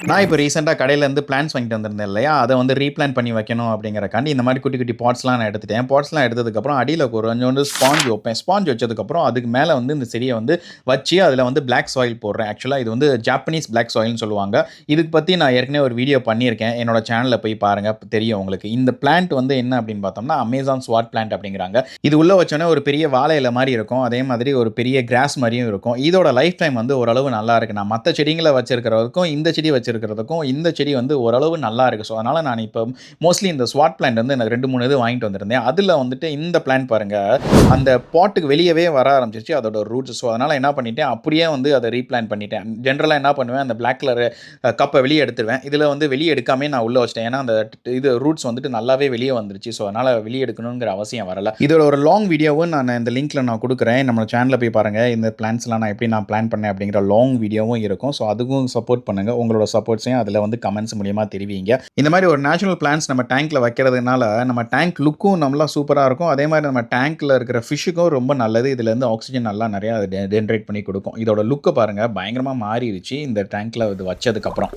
நான் இப்போ ரீசெண்டாக கடையிலேருந்து பிளான்ஸ் வாங்கிட்டு வந்திருந்தேன் இல்லையா, அதை வந்து ரீப்ளான் பண்ணி வைக்கணும் அப்படிங்கிறக்காண்டி இந்த மாதிரி குட்டி குட்டி பாட்ஸ்லாம் நான் எடுத்துட்டேன். பாட்ஸ்லாம் எடுத்ததுக்கப்புறம் அடியில் கொஞ்சோண்டு ஸ்பாஞ்ச் வைப்பேன். ஸ்பாஞ்ச் வச்சதுக்கப்புறம் அதுக்கு மேலே வந்து இந்த செடியை வந்து வச்சு அதில் வந்து பிளாக் சாயில் போடுறேன். ஆக்சுவலாக இது வந்து ஜாப்பனீஸ் பிளாக் சாயில்னு சொல்லுவாங்க. இதுக்கு பற்றி நான் ஏற்கனவே ஒரு வீடியோ பண்ணியிருக்கேன். என்னோட சேனலில் போய் பாருங்கள், தெரியும் உங்களுக்கு. இந்த பிளான்ட் வந்து என்ன அப்படின்னு பார்த்தோம்னா அமேசான் ஸ்வாட் பிளான்ட் அப்படிங்கிறாங்க. இது உள்ளே வச்சோன்னே ஒரு பெரிய வாழை இலை மாதிரி இருக்கும். அதே மாதிரி ஒரு பெரிய கிராஸ் மாதிரியும் இருக்கும். இதோட லைஃப் டைம் வந்து ஓரளவு நல்லா இருக்கு. நான் மற்ற செடிங்களை வச்சிருக்கிறதுக்கும் இந்த செடி வச்சிருக்கிறதுக்கும் இந்த செடி வந்து ஓரளவு நல்லா இருக்குது. ஸோ அதனால் நான் இப்போ மோஸ்ட்லி இந்த ஸ்வாட் பிளான்ட் வந்து எனக்கு 2-3 இது வாங்கிட்டு வந்திருந்தேன். அதில் வந்துட்டு இந்த பிளான்ட் பாருங்கள், அந்த பாட்டுக்கு வெளியவே வர ஆரம்பிச்சிருச்சு அதோட ரூட்ஸ். ஸோ அதனால் என்ன பண்ணிட்டேன், அப்படியே வந்து அதை ரீப்ளான் பண்ணிட்டேன். ஜென்ரலாக என்ன பண்ணுவேன், அந்த பிளாக் கலர் கப்பை வெளியே எடுத்துருவேன். இதில் வந்து வெளியே எடுக்காமே நான் உள்ளே வச்சிட்டேன். ஏன்னா அந்த இது ரூட்ஸ் வந்துட்டு நல்லாவே வெளியே வந்துருச்சு. ஸோ அதனால் வெளியே எடுக்கணுங்கிற அவசியம் வரல. இதோட ஒரு லாங் வீடியோவும் நான் இந்த லிங்க்கில் நான் கொடுக்குறேன். நம்ம சேனலில் போய் பாருங்கள். இந்த பிளான்ஸ்லாம் நான் எப்படி பிளான் பண்ணேன் அப்படிங்கிற லாங் வீடியோவும் இருக்கும். ஸோ அதுக்கும் சப்போர்ட் பண்ணுங்கள். உங்களோட சப்போர்ட்ஸையும் அதில் வந்து கமெண்ட்ஸ் மூலியமா தெரிவிங்க. இந்த மாதிரி ஒரு நேச்சுரல் பிளான்ட்ஸ் நம்ம டேங்க்ல வைக்கிறதுனால நம்ம டேங்க் லுக்கும் நல்லா சூப்பராக இருக்கும். அதே மாதிரி நம்ம டேங்க்ல இருக்கிற ஃபிஷ்ஷுக்கும் ரொம்ப நல்லது. இதுல இருந்து ஆக்சிஜன் நல்லா நிறைய ஜென்ரேட் பண்ணி கொடுக்கும். இதோட லுக்கை பாருங்க, பயங்கரமா மாறிடுச்சு இந்த டேங்க்ல இது வச்சதுக்கு அப்புறம்.